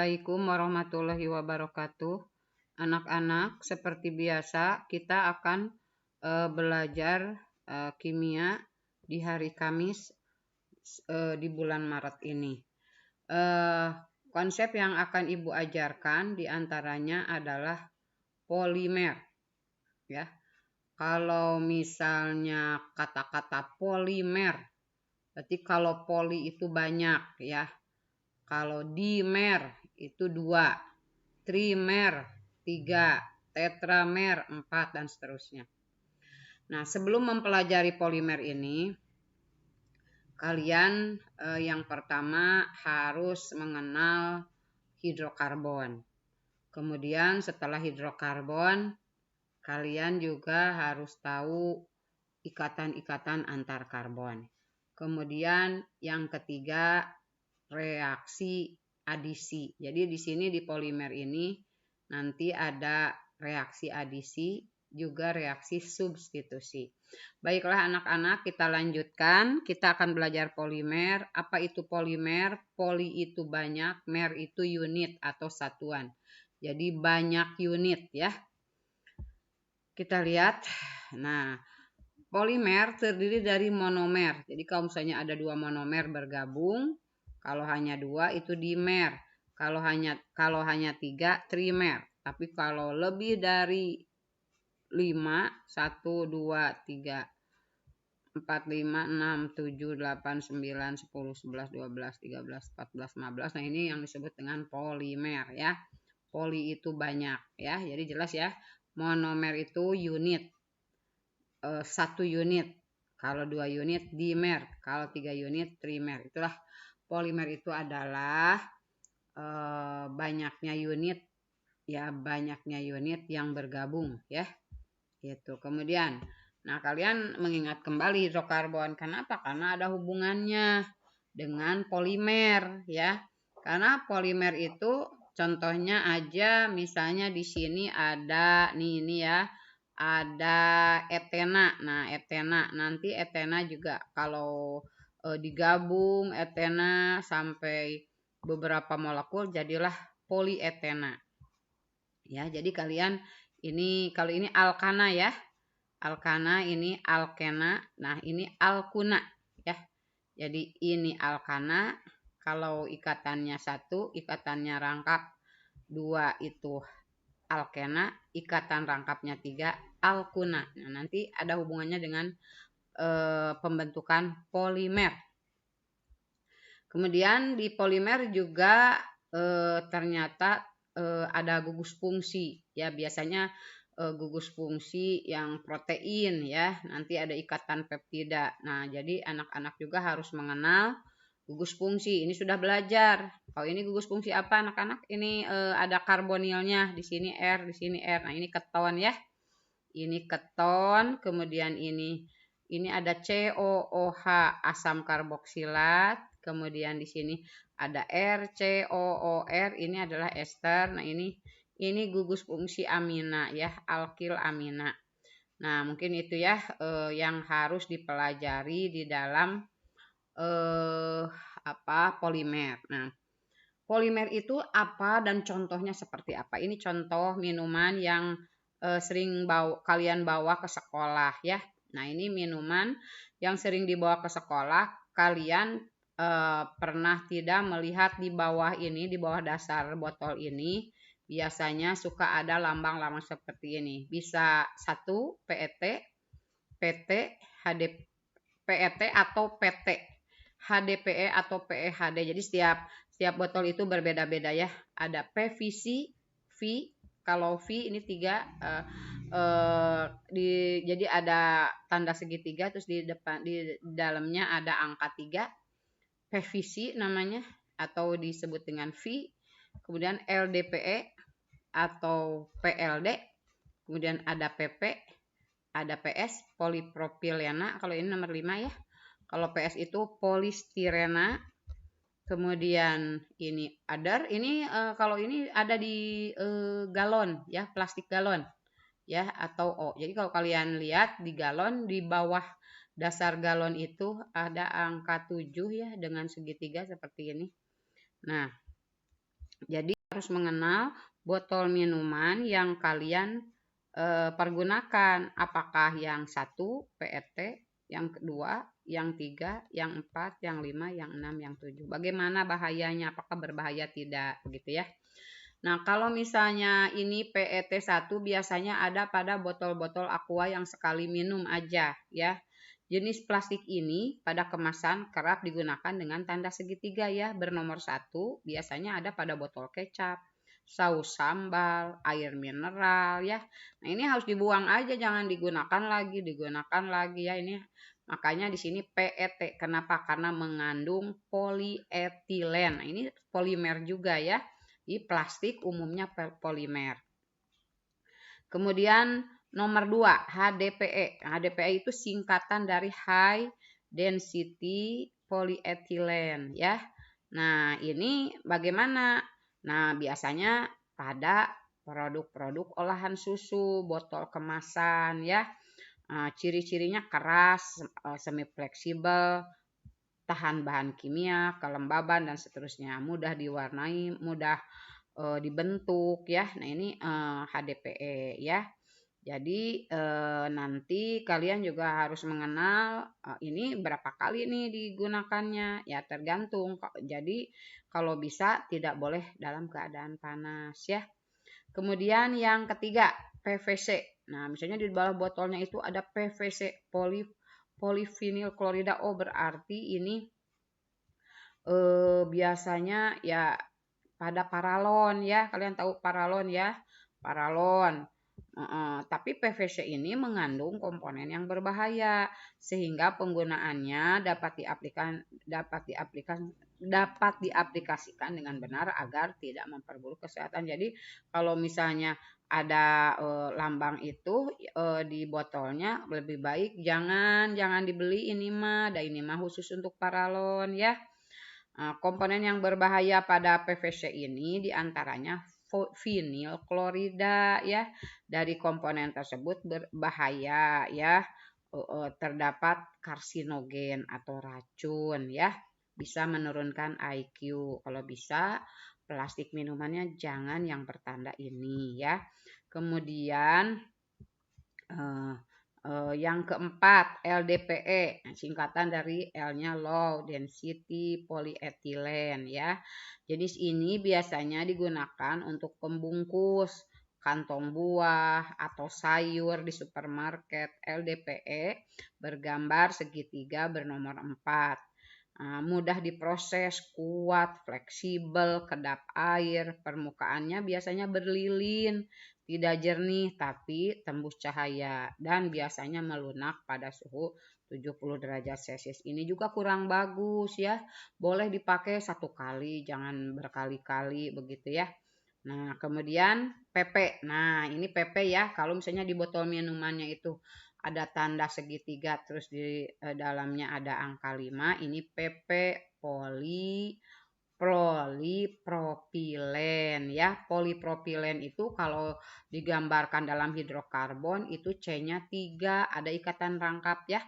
Assalamualaikum warahmatullahi wabarakatuh. Anak-anak, seperti biasa kita akan belajar kimia di hari Kamis di bulan Maret ini. Konsep yang akan Ibu ajarkan diantaranya adalah polimer. Ya, kalau misalnya kata-kata polimer, berarti kalau poli itu banyak ya. Kalau dimer itu 2, trimer 3, tetramer 4, dan seterusnya. Nah, sebelum mempelajari polimer ini, kalian yang pertama harus mengenal hidrokarbon. Kemudian setelah hidrokarbon, kalian juga harus tahu ikatan-ikatan antar karbon. Kemudian yang ketiga, reaksi adisi. Jadi di sini di polimer ini nanti ada reaksi adisi, juga reaksi substitusi. Baiklah anak-anak, kita lanjutkan. Kita akan belajar polimer. Apa itu polimer? Poli itu banyak, mer itu unit atau satuan. Jadi banyak unit ya. Kita lihat. Nah, polimer terdiri dari monomer. Jadi kalau misalnya ada 2 monomer bergabung, kalau hanya 2 itu dimer. Kalau hanya 3 trimer. Tapi kalau lebih dari 5, 1, 2, 3, 4, 5, 6, 7, 8, 9, 10, 11, 12, 13, 14, 15. Nah, ini yang disebut dengan polimer ya. Poli itu banyak ya. Jadi jelas ya. Monomer itu unit. 1 unit. Kalau 2 unit dimer. Kalau 3 unit trimer. Itulah polimer itu adalah banyaknya unit ya, banyaknya unit yang bergabung ya. Gitu. Kemudian, nah kalian mengingat kembali hidrokarbon. Kenapa? Karena ada hubungannya dengan polimer ya. Karena polimer itu contohnya aja, misalnya di sini ada nih ini ya, ada etena. Nah, etena nanti etena juga kalau digabung etena sampai beberapa molekul jadilah polietena. Ya, jadi kalian ini kalau ini alkana ya. Alkana, ini alkena. Nah, ini alkuna ya. Jadi ini alkana, kalau ikatannya 1, ikatannya rangkap 2 itu alkena, ikatan rangkapnya 3 alkuna. Nah, nanti ada hubungannya dengan pembentukan polimer. Kemudian di polimer juga ternyata ada gugus fungsi ya, biasanya gugus fungsi yang protein ya, nanti ada ikatan peptida. Nah, jadi anak-anak juga harus mengenal gugus fungsi. Ini sudah belajar. Kalau ini gugus fungsi apa anak-anak? Ini ada karbonilnya, di sini R, di sini R. Nah, ini keton ya. Ini keton, kemudian ini ada COOH, asam karboksilat. Kemudian di sini ada RCOOR, ini adalah ester. Nah, ini gugus fungsi amina ya, alkil amina. Nah, mungkin itu ya yang harus dipelajari di dalam polimer. Nah, polimer itu apa dan contohnya seperti apa? Ini contoh minuman yang sering kalian bawa ke sekolah ya. Nah, ini minuman yang sering dibawa ke sekolah. Kalian pernah tidak melihat di bawah ini, di bawah dasar botol ini, biasanya suka ada lambang-lambang seperti ini. Bisa 1 PET, PT, HD, PET atau PT, HDPE atau PEHD. Jadi setiap botol itu berbeda-beda ya. Ada PVC, V, kalau V ini 3 jadi ada tanda segitiga, terus di dalamnya ada angka 3. PVC namanya atau disebut dengan V, kemudian LDPE atau PLD, kemudian ada PP, ada PS, polipropilena, kalau ini nomor 5 ya. Kalau PS itu polistirena, kemudian ini other, ini kalau ini ada di galon ya, plastik galon ya, atau O. Jadi kalau kalian lihat di galon, di bawah dasar galon itu ada angka 7 ya dengan segitiga seperti ini. Nah, Jadi harus mengenal botol minuman yang kalian pergunakan. Apakah yang satu PET, yang kedua, yang tiga, yang empat, yang lima, yang enam, yang tujuh. Bagaimana bahayanya? Apakah berbahaya tidak? Begitu ya. Nah, kalau misalnya ini PET1 biasanya ada pada botol-botol aqua yang sekali minum aja ya. Jenis plastik ini pada kemasan kerap digunakan dengan tanda segitiga ya. Bernomor 1 biasanya ada pada botol kecap, saus sambal, air mineral ya. Nah, ini harus dibuang aja, jangan digunakan lagi ya. Ini makanya di sini PET. Kenapa? Karena mengandung polietilen. Nah, ini polimer juga ya. Di plastik umumnya polimer. Kemudian nomor 2, HDPE. HDPE itu singkatan dari High Density Polyethylene ya. Nah, ini bagaimana? Nah, biasanya pada produk-produk olahan susu, botol kemasan ya. Ciri-cirinya keras, semi fleksibel, tahan bahan kimia, kelembaban dan seterusnya, mudah diwarnai, mudah dibentuk ya. Nah, ini HDPE ya. Jadi nanti kalian juga harus mengenal ini berapa kali nih digunakannya. Ya tergantung. Jadi kalau bisa tidak boleh dalam keadaan panas ya. Kemudian yang ketiga, PVC. Nah, misalnya di bawah botolnya itu ada PVC, polyvinyl klorida. Oh, berarti ini biasanya ya pada paralon ya, kalian tahu paralon ya, paralon. Tapi PVC ini mengandung komponen yang berbahaya sehingga penggunaannya dapat diaplikasikan dengan benar agar tidak memperburuk kesehatan. Jadi kalau misalnya ada lambang itu di botolnya, lebih baik jangan dibeli ini mah, ini mah khusus untuk paralon ya. Komponen yang berbahaya pada PVC ini diantaranya vinil klorida ya. Dari komponen tersebut berbahaya ya. Terdapat karsinogen atau racun ya. Bisa menurunkan IQ. Kalau bisa plastik minumannya jangan yang bertanda ini ya. Kemudian yang keempat, LDPE, singkatan dari L-nya low density polyethylene ya. Jenis ini biasanya digunakan untuk pembungkus kantong buah atau sayur di supermarket. LDPE bergambar segitiga bernomor 4. Mudah diproses, kuat, fleksibel, kedap air, permukaannya biasanya berlilin, tidak jernih tapi tembus cahaya dan biasanya melunak pada suhu 70 derajat Celcius. Ini juga kurang bagus ya. Boleh dipakai satu kali, jangan berkali-kali begitu ya. Nah, kemudian PP. Nah, ini PP ya. Kalau misalnya di botol minumannya itu ada tanda segitiga terus di dalamnya ada angka 5, ini PP polipropilen ya. Polipropilen itu kalau digambarkan dalam hidrokarbon itu C-nya 3, ada ikatan rangkap ya.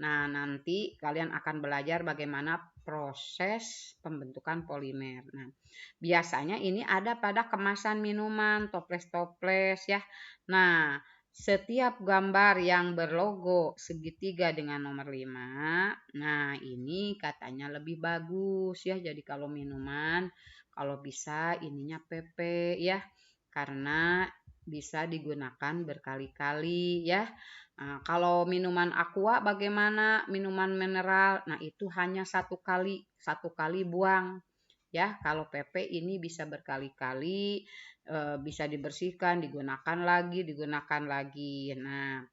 Nah, nanti kalian akan belajar bagaimana proses pembentukan polimer. Nah, biasanya ini ada pada kemasan minuman, toples-toples ya. Nah, setiap gambar yang berlogo segitiga dengan nomor 5, nah ini katanya lebih bagus ya. Jadi kalau minuman, kalau bisa ininya PP ya. Karena bisa digunakan berkali-kali ya. Nah, kalau minuman aqua bagaimana? Minuman mineral, nah itu hanya satu kali buang. Ya, kalau PP ini bisa berkali-kali, bisa dibersihkan, digunakan lagi. Nah,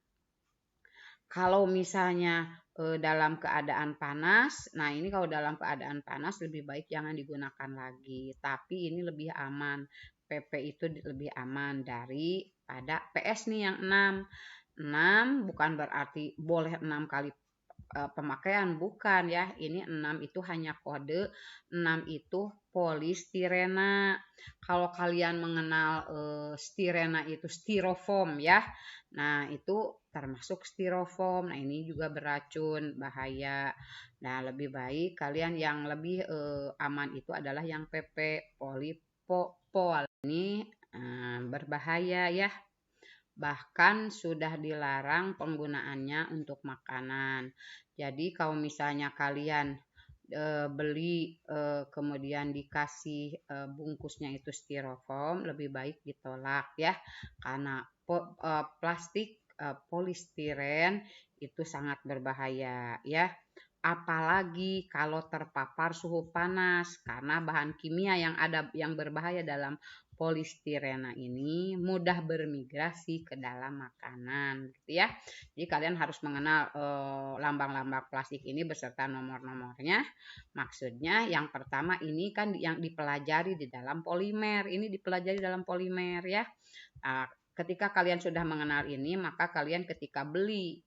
kalau misalnya dalam keadaan panas, nah ini kalau dalam keadaan panas lebih baik jangan digunakan lagi. Tapi ini lebih aman. PP itu lebih aman daripada PS nih yang 6. 6 bukan berarti boleh 6 kali pemakaian, bukan ya. Ini 6 itu hanya kode, 6 itu polistirena. Kalau kalian mengenal stirena itu styrofoam ya. Nah, itu termasuk styrofoam. Nah, ini juga beracun, bahaya. Nah, lebih baik kalian yang lebih aman itu adalah yang PP pol ini berbahaya ya. Bahkan sudah dilarang penggunaannya untuk makanan. Jadi kalau misalnya kalian beli kemudian dikasih bungkusnya itu styrofoam, lebih baik ditolak ya. Karena plastik polistiren itu sangat berbahaya ya. Apalagi kalau terpapar suhu panas, karena bahan kimia yang berbahaya dalam polistirena ini mudah bermigrasi ke dalam makanan gitu ya. Jadi kalian harus mengenal lambang-lambang plastik ini beserta nomor-nomornya. Maksudnya yang pertama ini kan yang dipelajari di dalam polimer. Ini dipelajari dalam polimer ya. Ketika kalian sudah mengenal ini, maka kalian ketika beli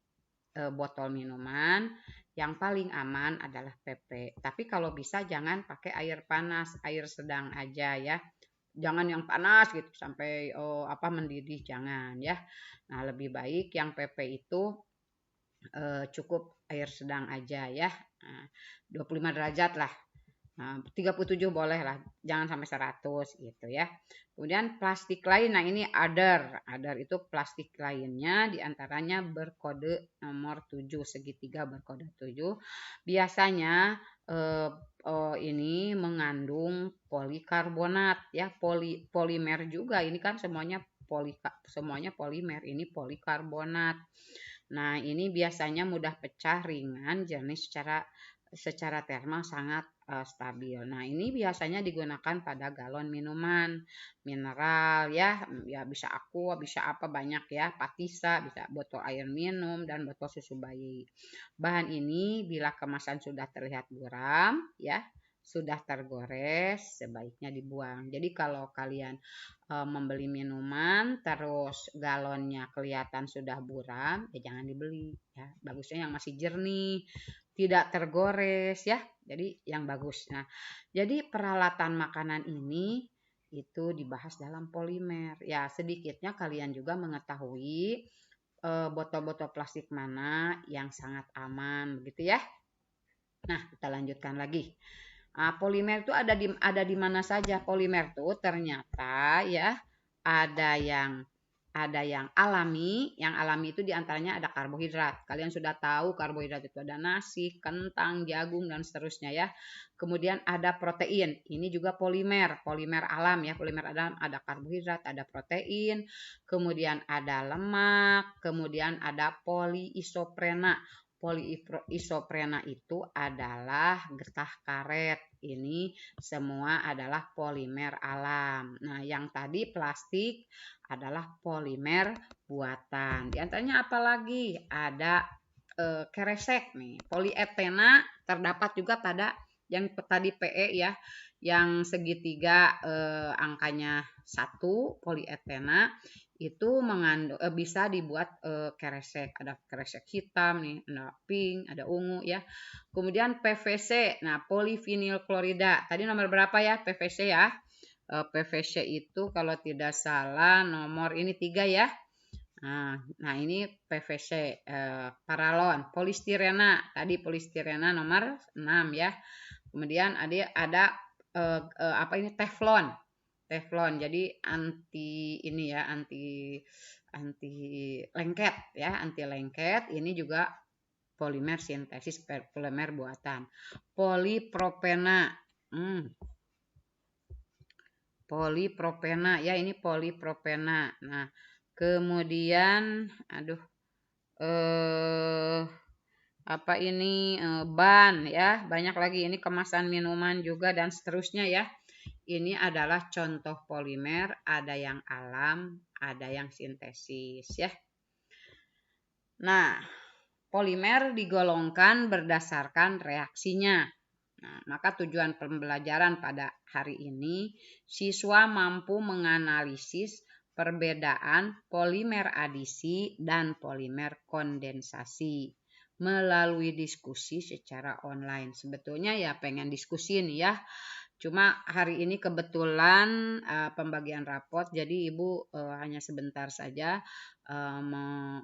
botol minuman yang paling aman adalah PP. Tapi kalau bisa jangan pakai air panas, air sedang aja ya. Jangan yang panas gitu sampai mendidih, jangan ya. Nah, lebih baik yang PP itu cukup air sedang aja ya. 25 derajat lah. 37 boleh lah, jangan sampai 100 gitu ya. Kemudian plastik lain, nah ini other itu plastik lainnya diantaranya berkode nomor 7, segitiga berkode 7. Biasanya ini mengandung polikarbonat ya, polimer juga, ini kan semuanya polimer, ini polikarbonat. Nah, ini biasanya mudah pecah, ringan, jernih, secara termal sangat stabil. Nah, ini biasanya digunakan pada galon minuman mineral ya bisa aqua, bisa apa banyak ya, Patisa, bisa botol air minum dan botol susu bayi. Bahan ini bila kemasan sudah terlihat buram ya, sudah tergores, sebaiknya dibuang. Jadi kalau kalian membeli minuman terus galonnya kelihatan sudah buram, ya jangan dibeli ya. Bagusnya yang masih jernih, tidak tergores ya. Jadi yang bagus. Nah, jadi peralatan makanan ini itu dibahas dalam polimer. Ya, sedikitnya kalian juga mengetahui botol-botol plastik mana yang sangat aman begitu ya. Nah, kita lanjutkan lagi. Polimer itu ada di mana saja? Polimer itu ternyata ya ada yang alami. Yang alami itu diantaranya ada karbohidrat. Kalian sudah tahu karbohidrat itu ada nasi, kentang, jagung dan seterusnya ya. Kemudian ada protein. Ini juga polimer alam ya. Polimer alam ada karbohidrat, ada protein, kemudian ada lemak, kemudian ada poliisoprena. Poliisoprena itu adalah getah karet. Ini semua adalah polimer alam. Nah, yang tadi plastik adalah polimer buatan. Di antaranya apa lagi? Ada keresek nih. Polietena terdapat juga pada yang tadi PE ya, yang segitiga angkanya 1, polietena itu mengandung bisa dibuat keresek. Ada keresek hitam nih, ada pink, ada ungu ya. Kemudian PVC. Nah, polivinil klorida. Tadi nomor berapa ya PVC ya? PVC itu kalau tidak salah nomor ini 3 ya. Nah ini PVC, paralon, polistirena. Tadi polistirena nomor 6 ya. Kemudian ada teflon. Teflon. Jadi anti ini ya, anti lengket ya, anti lengket. Ini juga polimer sintesis, polimer buatan. Polipropena. Polipropena ya, ini polipropena. Nah, kemudian ban ya, banyak lagi ini kemasan minuman juga dan seterusnya ya. Ini adalah contoh polimer, ada yang alam, ada yang sintesis ya. Nah, polimer digolongkan berdasarkan reaksinya. Nah, maka tujuan pembelajaran pada hari ini, siswa mampu menganalisis perbedaan polimer adisi dan polimer kondensasi melalui diskusi secara online. Sebetulnya ya pengen diskusi nih ya. Cuma hari ini kebetulan pembagian rapot, jadi Ibu hanya sebentar saja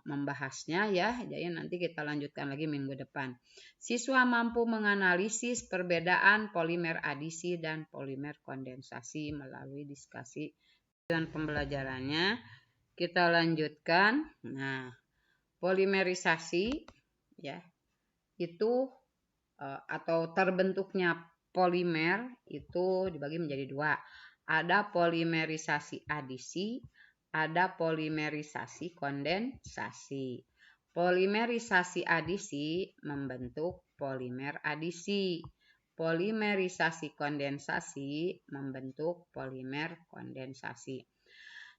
membahasnya ya. Jadi nanti kita lanjutkan lagi minggu depan. Siswa mampu menganalisis perbedaan polimer adisi dan polimer kondensasi melalui diskusi dan pembelajarannya. Kita lanjutkan. Nah, polimerisasi ya itu atau terbentuknya polimer itu dibagi menjadi dua. Ada polimerisasi adisi, ada polimerisasi kondensasi. Polimerisasi adisi membentuk polimer adisi. Polimerisasi kondensasi membentuk polimer kondensasi.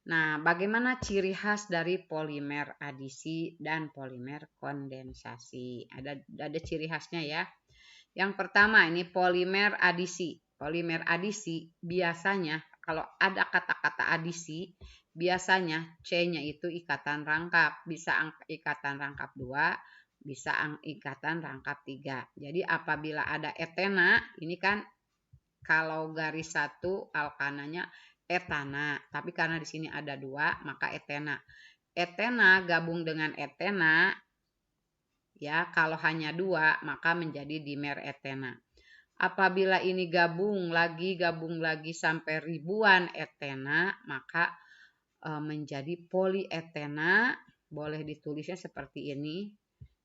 Nah, bagaimana ciri khas dari polimer adisi dan polimer kondensasi? Ada ciri khasnya ya. Yang pertama ini polimer adisi. Polimer adisi biasanya kalau ada kata-kata adisi, biasanya C-nya itu ikatan rangkap. Bisa ikatan rangkap 2, bisa ikatan rangkap 3. Jadi apabila ada etena, ini kan kalau garis 1 alkananya etana, tapi karena di sini ada 2, maka etena. Etena gabung dengan etena, ya kalau hanya 2, maka menjadi dimer etena. Apabila ini gabung lagi sampai ribuan etena, maka menjadi polietena. Boleh ditulisnya seperti ini,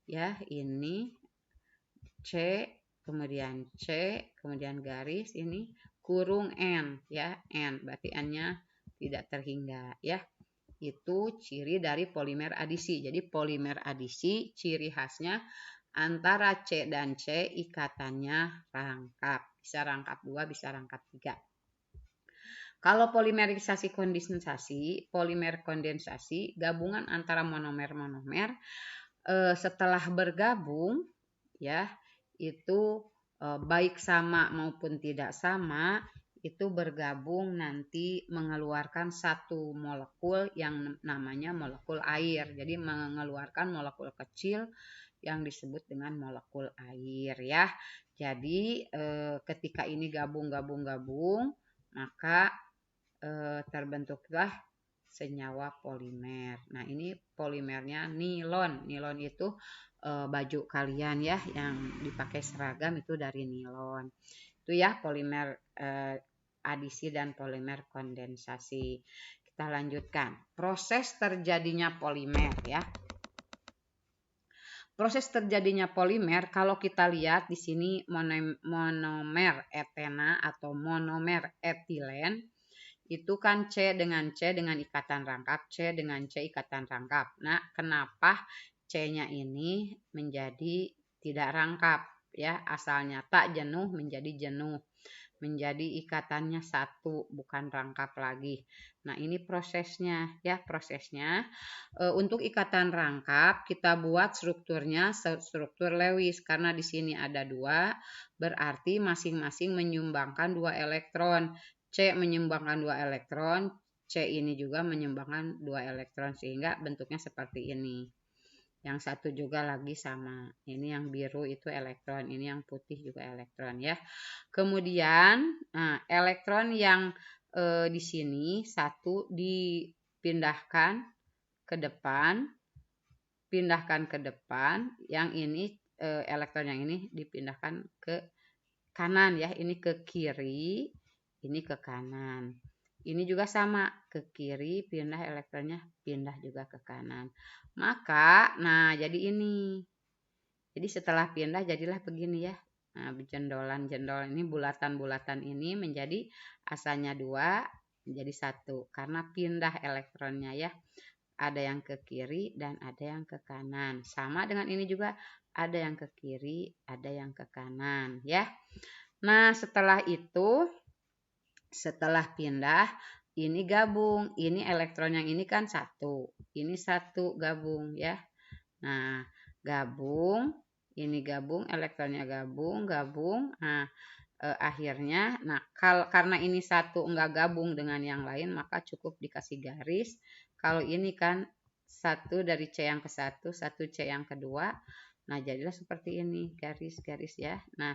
ya ini C, kemudian C, kemudian garis ini kurung N ya, N berarti N-nya tidak terhingga ya. Itu ciri dari polimer adisi. Jadi polimer adisi ciri khasnya antara C dan C ikatannya rangkap. Bisa rangkap 2, bisa rangkap 3. Kalau polimerisasi kondensasi, polimer kondensasi gabungan antara monomer-monomer setelah bergabung ya itu baik sama maupun tidak sama itu bergabung nanti mengeluarkan satu molekul yang namanya molekul air. Jadi mengeluarkan molekul kecil yang disebut dengan molekul air ya. Jadi ketika ini gabung maka terbentuklah senyawa polimer. Nah, ini polimernya nilon. Nilon itu baju kalian ya yang dipakai seragam itu dari nilon. Itu ya polimer adisi dan polimer kondensasi. Kita lanjutkan. Proses terjadinya polimer ya. Proses terjadinya polimer kalau kita lihat di sini monomer etena atau monomer etilen itu kan C dengan ikatan rangkap, C dengan C ikatan rangkap. Nah, kenapa C-nya ini menjadi tidak rangkap ya? Asalnya tak jenuh menjadi jenuh. Menjadi ikatannya satu, bukan rangkap lagi. Nah, ini prosesnya ya, prosesnya. Untuk ikatan rangkap kita buat strukturnya struktur Lewis karena di sini ada 2, berarti masing-masing menyumbangkan 2 elektron. C menyumbangkan 2 elektron, C ini juga menyumbangkan 2 elektron sehingga bentuknya seperti ini. Yang satu juga lagi sama. Ini yang biru itu elektron, ini yang putih juga elektron ya. Kemudian elektron yang di sini satu dipindahkan ke depan, yang ini elektron yang ini dipindahkan ke kanan ya, ini ke kiri, ini ke kanan. Ini juga sama, ke kiri pindah elektronnya, pindah juga ke kanan. Maka, nah jadi ini. Jadi setelah pindah jadilah begini ya. Nah, jendolan-jendolan ini, bulatan-bulatan ini menjadi asalnya 2, menjadi 1. Karena pindah elektronnya ya. Ada yang ke kiri dan ada yang ke kanan. Sama dengan ini juga, ada yang ke kiri, ada yang ke kanan ya. Nah, setelah itu, setelah pindah, ini gabung. Ini elektron yang ini kan 1. Ini 1 gabung ya. Nah, gabung. Ini gabung, elektronnya gabung. Nah, akhirnya, nah karena ini 1 enggak gabung dengan yang lain, maka cukup dikasih garis. Kalau ini kan 1 dari C yang ke 1, 1 C yang kedua. Nah, jadilah seperti ini, garis-garis ya. Nah,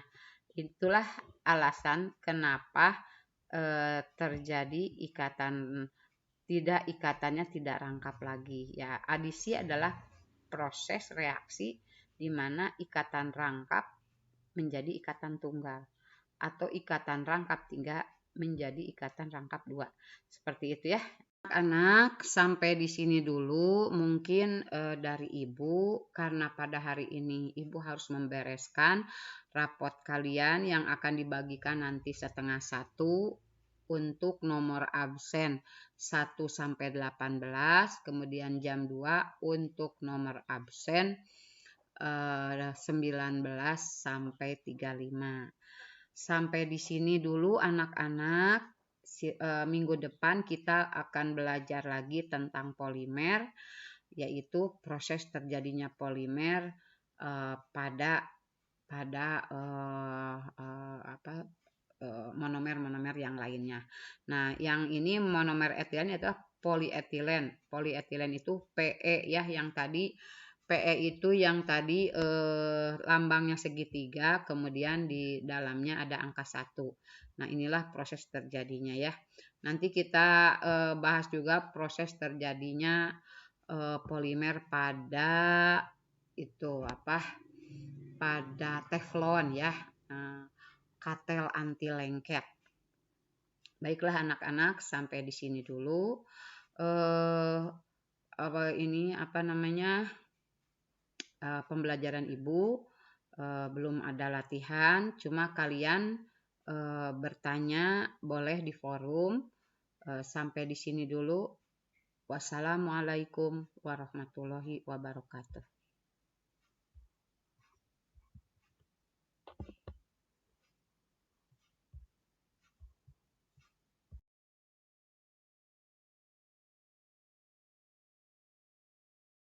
Itulah alasan kenapa terjadi ikatannya tidak rangkap lagi. Ya, adisi adalah proses reaksi di mana ikatan rangkap menjadi ikatan tunggal atau ikatan rangkap 3 menjadi ikatan rangkap 2. Seperti itu ya. Anak-anak, sampai di sini dulu mungkin dari Ibu, karena pada hari ini Ibu harus membereskan rapot kalian yang akan dibagikan nanti 12:30 untuk nomor absen 1 sampai 18, kemudian jam 2 untuk nomor absen 19 sampai 35. Sampai di sini dulu anak-anak. Minggu depan kita akan belajar lagi tentang polimer, yaitu proses terjadinya polimer pada monomer-monomer yang lainnya. Nah, yang ini monomer etilen itu polietilen. Polietilen itu PE ya, yang tadi PE itu yang tadi lambangnya segitiga, kemudian di dalamnya ada angka 1. Nah, inilah proses terjadinya ya. Nanti kita bahas juga proses terjadinya polimer pada pada teflon ya, katel anti lengket. Baiklah anak-anak, sampai di sini dulu. Pembelajaran Ibu belum ada latihan, cuma kalian bertanya boleh di forum. Sampai di sini dulu. Wassalamualaikum warahmatullahi wabarakatuh.